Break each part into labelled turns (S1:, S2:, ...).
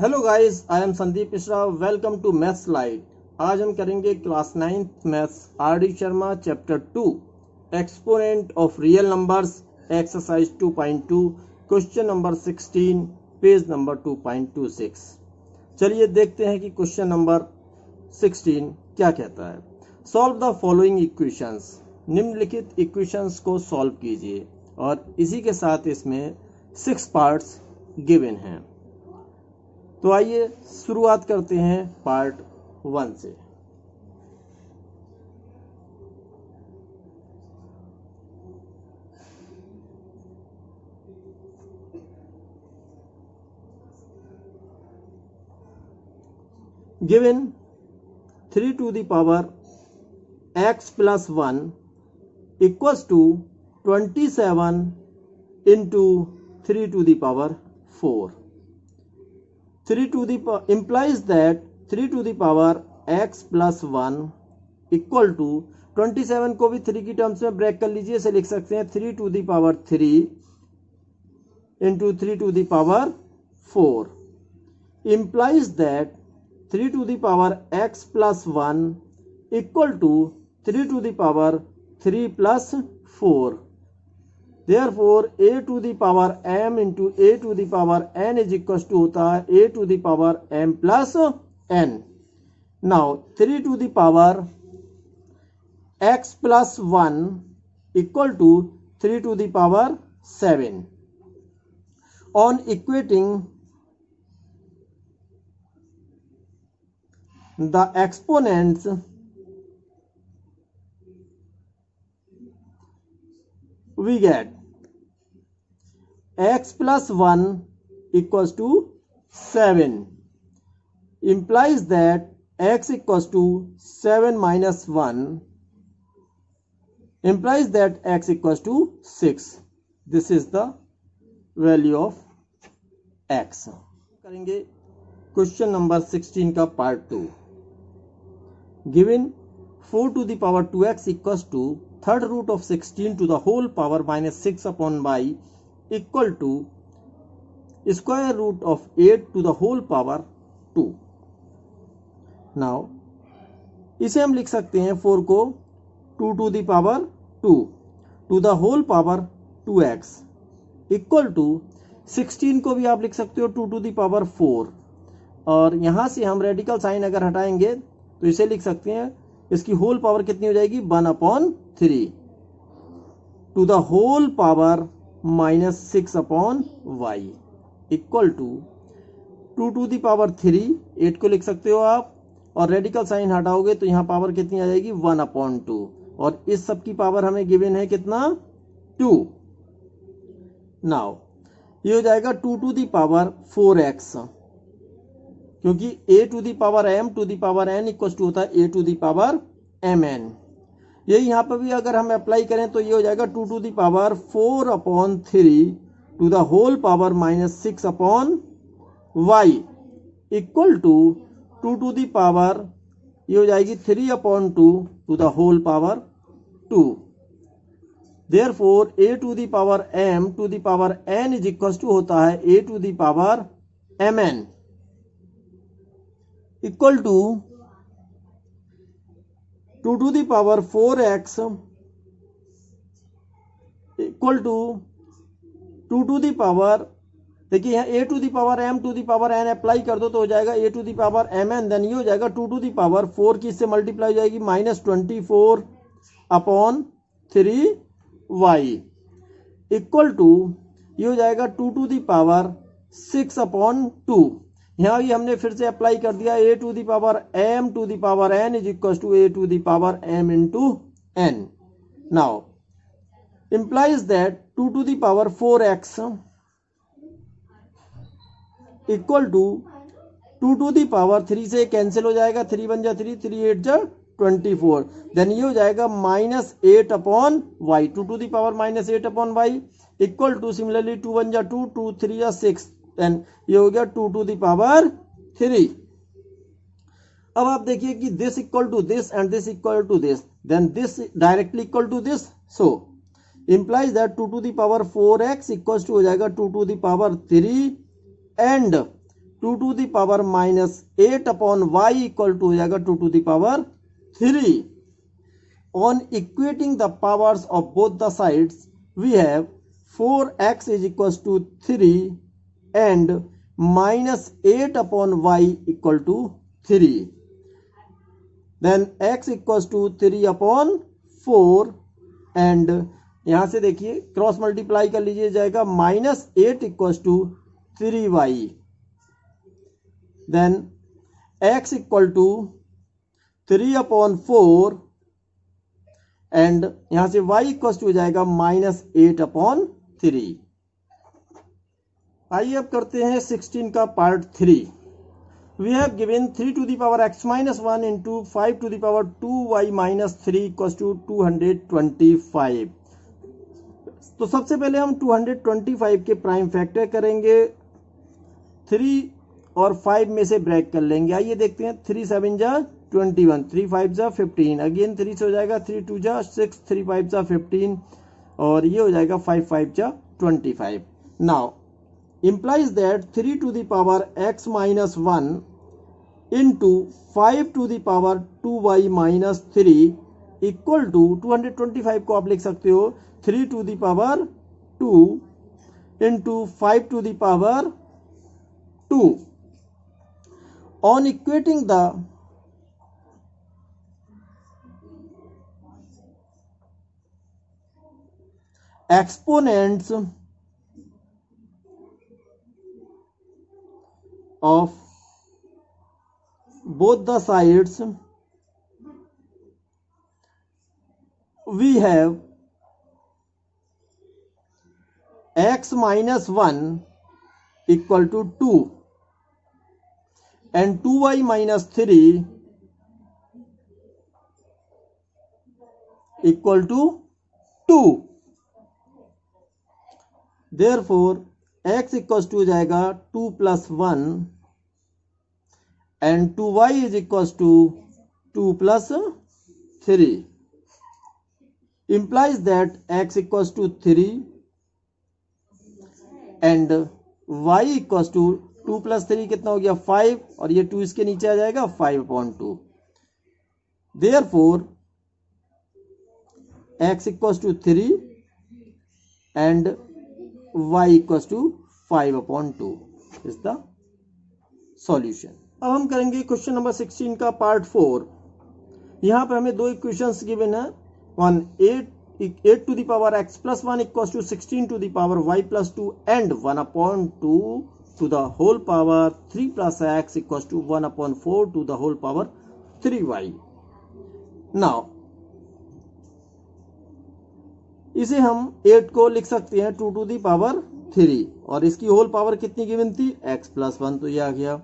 S1: Hello guys, I am Sandeep Mishra. Welcome to maths light. आज हम करेंगे class 9th maths R D Sharma chapter 2 exponent of real numbers exercise 2.2 question number 16 page number 2.26। चलिए देखते हैं कि question number 16 क्या कहता है। Solve the following equations. निम्नलिखित इक्वेशंस को सॉल्व कीजिए और इसी के साथ इसमें 6 पार्ट्स गिवन हैं। तो आइए शुरुआत करते हैं पार्ट 1 से। Given 3 to the power x plus 1 equals to 27 into 3 to the power 4. 3 to the implies that 3 to the power x plus 1 equal to 27 को भी 3 की टर्म्स में ब्रेक कर लीजिए। इसे लिख सकते हैं 3 to the power 3 into 3 to the power 4 implies that 3 to the power x plus 1 equal to 3 to the power 3 plus 4. Therefore a to the power m into a to the power n is equals to होता है a to the power m plus n. Now 3 to the power x plus 1 equal to 3 to the power 7. On equating the exponents, we get x plus 1 equals to 7 implies that x equals to 7 minus 1 implies that x equals to 6. This is the value of x. करेंगे question number 16 का part 2। Given 4 to the power 2x equals to third root of 16 to the whole power minus 6 upon y equal to square root of 8 to the whole power 2. Now इसे हम लिख सकते हैं 4 को 2 to the power 2 to the whole power 2x equal to 16 को भी आप लिख सकते हो 2 to the power 4 और यहाँ से हम रेडिकल साइन अगर हटाएंगे तो इसे लिख सकते हैं इसकी होल पावर कितनी हो जाएगी 1/3 to the whole power minus 6/y equal to 2 to the power 3 8 को लिख सकते हो आप और रेडिकल साइन हटाओगे तो यहाँ पावर कितनी आ जाएगी 1/2 और इस सब की पावर हमें गिवन है कितना 2। नाउ ये हो जाएगा 2 to the power 4x क्योंकि a to the power m to the power n equal to होता है a to the power mn। यही यहाँ पर भी अगर हम अप्लाई करें तो ये हो जाएगा 2 to the power 4/3 to the whole power minus 6/y equal to 2 to the power ये हो जाएगी 3/2 to the whole power 2। Therefore a to the power m to the power n is equals to होता है a to the power mn equal to 2 to the power 4x equal to 2 to the power देखिए यहाँ a to the power m to the power n apply कर दो तो हो जाएगा a to the power mn then ये हो जाएगा 2 to the power 4 की इससे मल्टीप्लाई हो जाएगी -24/3y इक्वल टू ये हो जाएगा 2 to the power 6/2। यहाँ भी हमने फिर से अप्लाई कर दिया a to the power m to the power n is equals to a to the power m into n. Now implies that 2 to the power 4x equal to 2 to the power 3 से cancel हो जाएगा 3 बन जा 3 3 8 जा 24 then ये हो जाएगा -8/y 2 to the power -8/y equal two similarly 2 1 जा 2 2 3 जा 6 देन ये हो गया 2 to the power 3। अब आप देखिए कि this equal to this and this equal to this then this directly equal to this so implies that 2 to the power 4x equals to हो जाएगा 2 to the power 3 and 2 to the power -8 upon y equal to हो जाएगा 2 to the power 3. On equating the powers of both the sides, we have 4x is equals to 3 and -8 upon y equal to 3. Then x equals to 3 upon 4 and यहाँ से देखिए cross multiply कर लीजिए, जाएगा -8 equals to 3y. Then x equal to 3 upon 4 and यहां से y equals to हो जाएगा -8 अपॉन 3. आइए अब करते हैं 16 का part 3. We have given 3 to the power x minus 1 into 5 to the power 2y minus 3 equals to 225. तो सबसे पहले हम 225 के प्राइम फैक्टर करेंगे, 3 और 5 में से ब्रेक कर लेंगे. आइए देखते हैं. 3 7 जा 21, 3 5 जा 15, अगेन 3 से हो जाएगा 3 2 जा 6, 3 5 जा 15 और ये हो जाएगा 5 5 जा 25. Now implies that 3 to the power x minus 1 into 5 to the power 2y minus 3 equal to 225 को आप लिख सकते हो 3 to the power 2 into 5 to the power 2. On equating the exponents of both the sides, we have x minus 1 equal to 2 and 2y minus 3 equal to 2. Therefore x equals to हो जाएगा 2 plus 1 and 2y is equals to 2 plus 3. Implies that x equals to 3 and y equals to 2 plus 3 कितना हो गया 5 और ये 2 इसके नीचे आ जाएगा 5/2. Therefore x equals to 3 and y equals to 5/2 is the solution. अब हम करेंगे क्वेश्चन नंबर 16 का पार्ट 4. यहाँ पर हमें दो इक्वेशंस गिवन है. 8 to the power x plus 1 equals to 16 to the power y plus 2 and 1/2 to the whole power 3 plus x equals to 1/4 to the whole power 3y. Now इसे हम 8 को लिख सकते हैं 2 to the power 3 और इसकी whole power कितनी given थी x plus 1, तो ये आ गया.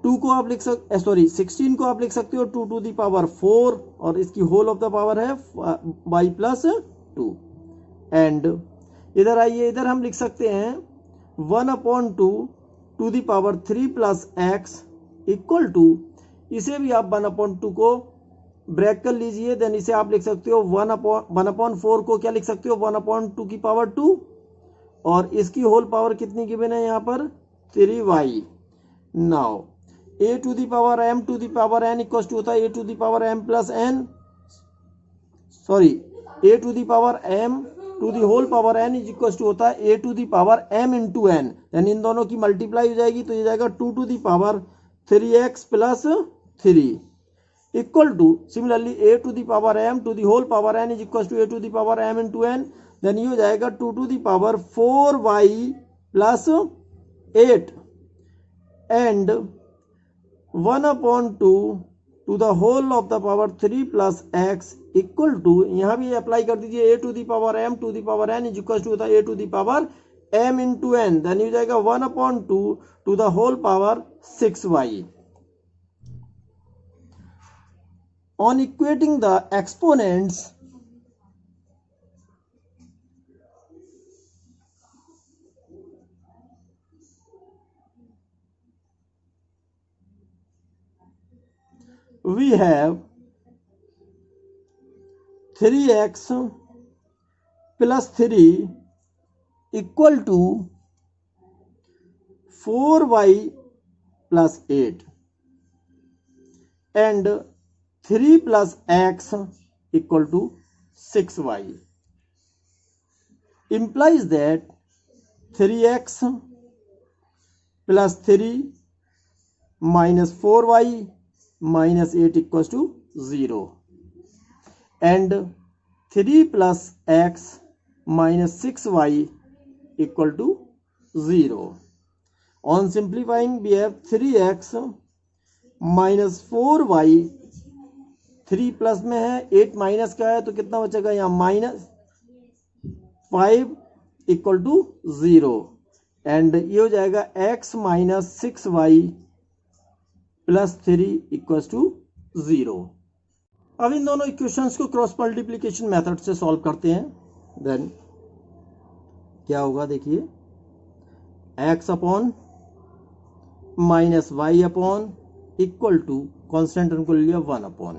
S1: 2 को आप लिख सकते 16 को आप लिख सकते हो 2 to the power 4 और इसकी होल ऑफ द पावर है y plus 2. एंड इधर आइए, इधर हम लिख सकते हैं 1/2 to the power 3 plus x equal to, इसे भी आप 1/2 को ब्रेक कर लीजिए. देन इसे आप लिख सकते हो 1/4 को क्या लिख सकते हो 1/2 की पावर 2 और इसकी होल पावर कितनी गिवन है यहाँ पर 3y. Now a to the power m to the power n equals to होता है a to the power m plus n, a to the power m to the whole power n is equals to होता है a to the power m into n. यानी इन दोनों की multiply हो जाएगी तो ये जाएगा 2 to the power 3x plus 3 equal two similarly a to the power m to the whole power n is equals to a to the power m into n. Then ये हो जाएगा 2 to the power 4y plus 8 and 1/2 to the whole of the power 3 plus x equal to, यहाँ भी apply कर दीजिए a to the power m to the power n is equal to होता है a to the power m into n. Then ये हो जाएगा 1/2 to the whole power 6y. On equating the exponents, we have 3x plus 3 equal to 4y plus 8 and 3 plus x equal to 6y implies that 3x plus 3 minus 4y minus 8 equals to 0 and 3 plus x minus 6y equal to 0. On simplifying we have 3x minus 4y, 3 plus में है 8 minus का है तो कितना बचेगा यहाँ minus 5 equal to 0 and ये हो जाएगा x minus 6y plus 3 equals to 0. अब इन दोनों इक्वेशंस को क्रॉस मल्टीप्लिकेशन मेथड से सॉल्व करते हैं. देन क्या होगा देखिए, x upon minus y upon equal to constant term को ले लिया 1 अपॉन.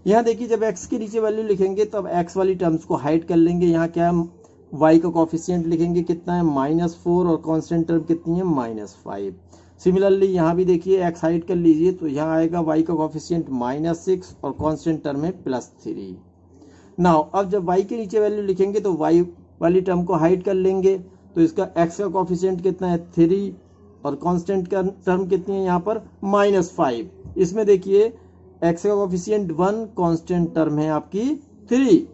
S1: यहाँ देखिए जब x के नीचे वैल्यू लिखेंगे तब x वाली टर्म्स को हाइड कर लेंगे. यहाँ क्या है, y का कोफिशिएंट लिखेंगे कितना है -4 और कांस्टेंट टर्म कितनी है -5. सिमिलरली यहाँ भी देखिए x हाइड कर लीजिए तो यहाँ आएगा y का कोफिशिएंट -6 और कांस्टेंट टर्म है +3. नाउ अब जब y के नीचे वैल्यू लिखेंगे तो y वाली टर्म को हाइड कर लेंगे तो इसका x का कोफिशिएंट कितना है 3 और कांस्टेंट का टर्म कितनी है यहाँ पर -5. इसमें देखिए x का कोफिशिएंट 1, कांस्टेंट टर्म है आपकी 3.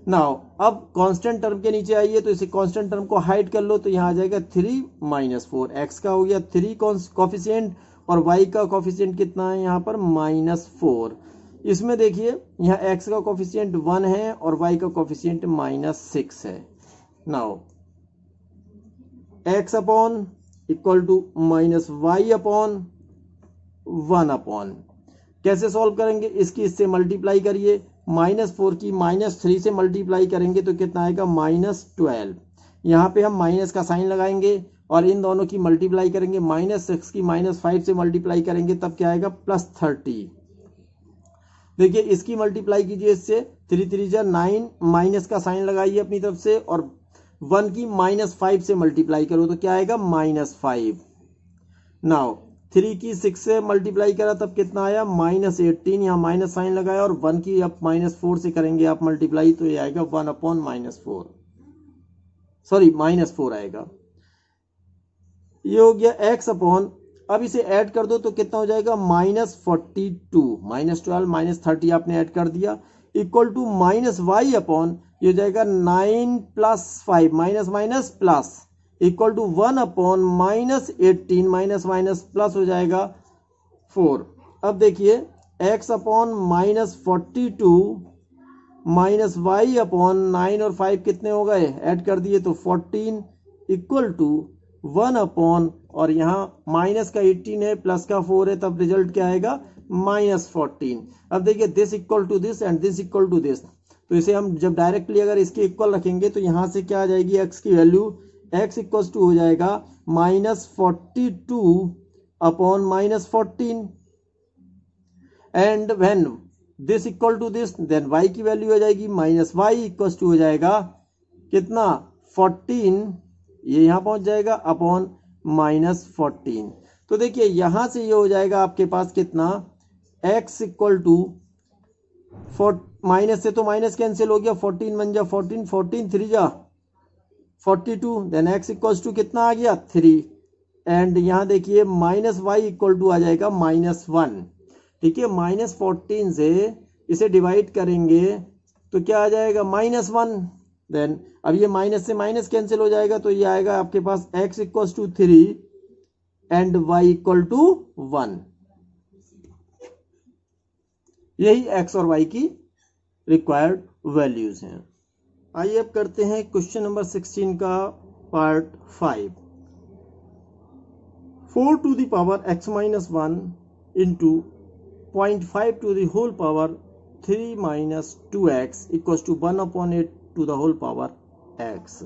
S1: नाउ अब कांस्टेंट टर्म के नीचे आइए तो इसे कांस्टेंट टर्म को हाइड कर लो तो यहाँ आ जाएगा 3 - 4. x का हो गया 3 कोफिशिएंट और y का कोफिशिएंट कितना है यहाँ पर -4. इसमें देखिए यहाँ x का कोफिशिएंट 1 है और y का कोफिशिएंट -6 है. Now x upon equal to -y upon 1 upon. कैसे सॉल्व करेंगे, इसकी इससे मल्टीप्लाई करिए. -4 की -3 से मल्टीप्लाई करेंगे तो कितना आएगा -12. यहाँ पे हम माइनस का साइन लगाएंगे और इन दोनों की मल्टीप्लाई करेंगे. -6 की -5 से मल्टीप्लाई करेंगे तब क्या आएगा +30. देखिए इसकी मल्टीप्लाई कीजिए इससे, 3 3 जा 9, माइनस का साइन लगाइए अपनी तरफ से और 1 की -5 से मल्टीप्लाई करो तो क्या आएगा -5. नाउ 3 की 6 से मल्टीप्लाई करा तब कितना आया -18. यहाँ माइनस साइन लगाया और 1 की अब -4 से करेंगे आप मल्टीप्लाई तो ये आएगा 1 अपॉन -4, सॉरी -4 आएगा. ये हो गया x अपॉन. अब इसे ऐड कर दो तो कितना हो जाएगा -42, -12 -30 आपने ऐड कर दिया इक्वल टू -y अपॉन. ये हो जाएगा 9 + 5 minus plus equal to 1 upon -18 minus plus हो जाएगा 4. अब देखिए x अपॉन -42 माइनस y अपॉन 9 और 5 कितने हो गए, ऐड कर दिए तो 14 इक्वल टू 1 अपॉन और यहाँ माइनस का 18 है प्लस का 4 है तब रिजल्ट क्या आएगा -14. अब देखिए this equal to this and this equal to this तो इसे हम जब डायरेक्टली अगर इसके इक्वल रखेंगे तो यहाँ से क्या आ जाएगी x की वैल्यू, x इक्वल्स टू हो जाएगा -42 upon -14 and when this equal to this then y की वैल्यू हो जाएगी -y इक्वल्स टू हो जाएगा कितना 14, ये यहाँ पहुंच जाएगा अपॉन -14. तो देखिए यहाँ से ये हो जाएगा आपके पास कितना x इक्वल टू माइनस से तो माइनस कैंसिल हो गया, 14 बन जा 14, 14 3 जा 42 देन x इक्वल्स टू कितना आ गया 3 एंड यहाँ देखिए -y इक्वल टू आ जाएगा -1. ठीक है, -14 से इसे डिवाइड करेंगे तो क्या आ जाएगा -1. देन अब ये माइनस से माइनस कैंसिल हो जाएगा तो ये आएगा आपके पास x equals to 3 and y equal to 1. यही x और y की रिक्वायर्ड वैल्यूज हैं. आइए अब करते हैं क्वेश्चन नंबर 16 का part 5. 4 to the power x minus 1 into 0.5 to the whole power 3 minus 2x equals to 1 upon 8 to the whole power x.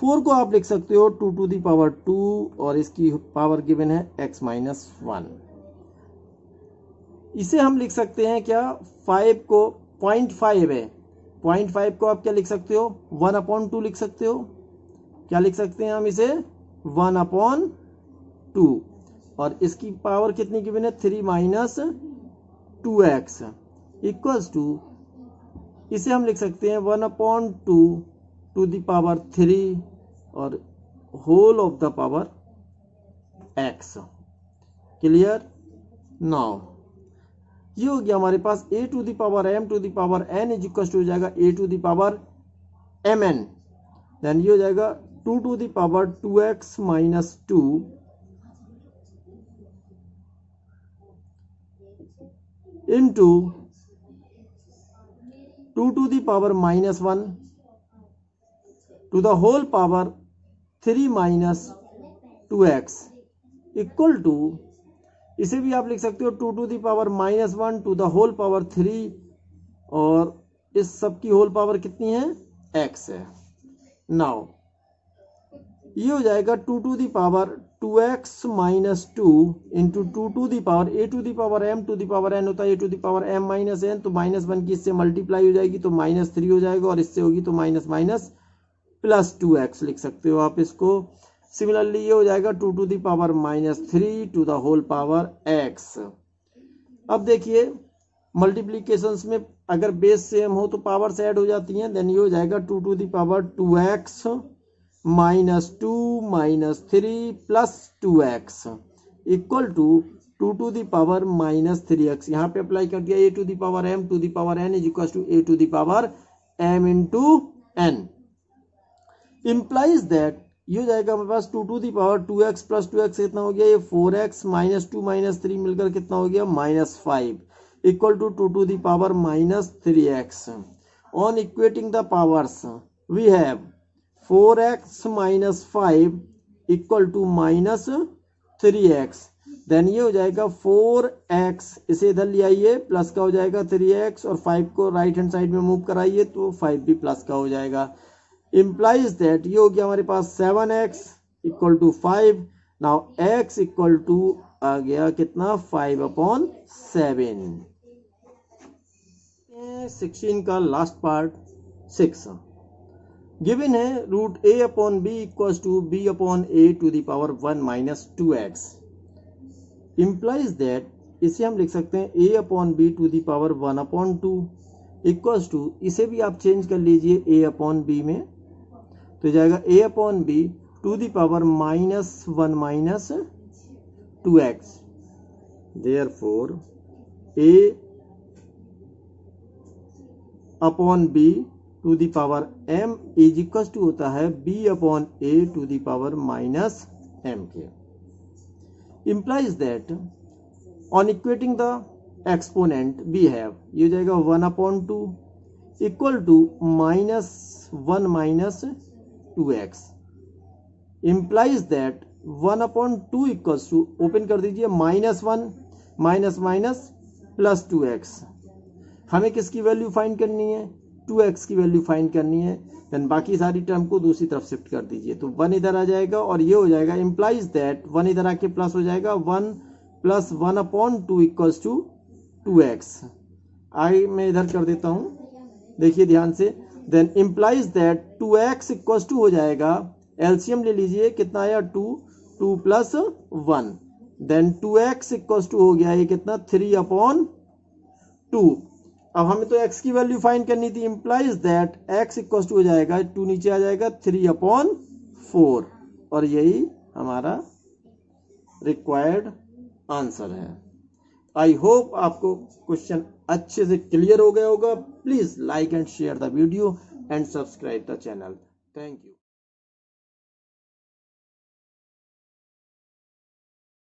S1: 4 को आप लिख सकते हो 2 to the power 2 और इसकी पावर गिवन है x minus 1. इसे हम लिख सकते हैं क्या, 5 को 0.5 है, 0.5 को आप क्या लिख सकते हो 1/2 लिख सकते हो. क्या लिख सकते हैं हम इसे 1/2 2 और इसकी पावर कितनी गिवन है 3 माइनस 2x इक्वल्स टू, इसे हम लिख सकते हैं 1/2 टू द पावर 3 और whole of the power x। Clear? Now ये हो गया हमारे पास a to the power m to the power n is equal to हो जाएगा a to the power mn, then ये हो जाएगा 2 to the power 2x minus 2 into 2 to the power minus 1 to the whole power 3 minus 2x equal to, इसे भी आप लिख सकते हो 2 to the power minus 1 to the whole power 3 और इस सब की होल पावर कितनी है x है। नाउ ये हो जाएगा 2 to the power 2x minus 2 into 2 to the power a to the power m to the power n होता है a to the power m minus n, तो माइनस 1 की इससे मल्टीप्लाई हो जाएगी तो माइनस 3 हो जाएगा और इससे होगी तो माइनस माइनस प्लस 2x लिख सकते हो आप इसको। सिमिलरली ये हो जाएगा 2 to the power minus 3 to the whole power x। अब देखिए मल्टीप्लीकेशंस में अगर बेस सेम हो तो पावर्स ऐड हो जाती हैं, देन ये हो जाएगा 2 to the power 2x minus 2 minus 3 plus 2x equal to 2 to the power minus 3x। यहाँ पे अप्लाई कर दिया a to the power m to the power n is equal to a to the power m into n। Implies that ये हो जाएगा हमारे पास 2 to the power 2x plus 2x कितना हो गया, ये 4x माइनस 2 माइनस 3 मिलकर कितना हो गया minus 5 equal to 2 to the power minus 3x। On equating the powers we have 4x minus 5 equal to minus 3x, then ये हो जाएगा 4x, इसे इधर ले आइए प्लस का हो जाएगा 3x और 5 को राइट हैंड साइड में मूव कराइए तो 5 भी प्लस का हो जाएगा। इम्प्लाइज दैट ये हो गया हमारे पास 7x equal to 5। Now x equal to आ गया कितना 5/7। 16 का लास्ट पार्ट 6 गिवन है root a/b equal to b/a to the power 1 minus 2x। Implies that इसे हम लिख सकते हैं a/b to the power 1/2 equal to, इसे भी आप चेंज कर लीजिए a/b में तो जाएगा a/b to the power minus 1 minus 2x। Therefore a/b to the power m is equal to होता है b/a to the power minus m के। Implies that on equating the exponent we have, ये हो जाएगा 1/2 equal to minus 1 minus 2x। Implies that 1/2 equals to, open कर दीजिए, minus 1 minus minus plus 2x। हमें किसकी वैल्यू फाइंड करनी है 2x की वैल्यू फाइंड करनी है, देन बाकी सारी टर्म को दूसरी तरफ शिफ्ट कर दीजिए तो 1 इधर आ जाएगा और ये हो जाएगा इम्प्लाइज दैट 1 इधर आके प्लस हो जाएगा 1 प्लस 1/2 इक्वल्स टू 2x। आगे मैं इधर कर देता हूं, देखिए ध्यान से, then implies that 2x equals to हो जाएगा, एलसीएम ले लीजिए कितना आया 2 plus 1, then 2x equals to हो गया ये कितना 3/2। अब हमें तो x की वैल्यू फाइंड करनी थी, implies that x equals to हो जाएगा 2 नीचे आ जाएगा 3/4 और यही हमारा रिक्वायर्ड आंसर है। आई होप आपको क्वेश्चन अच्छे से क्लियर हो गया होगा। Please like and share the video and subscribe the channel. Thank you.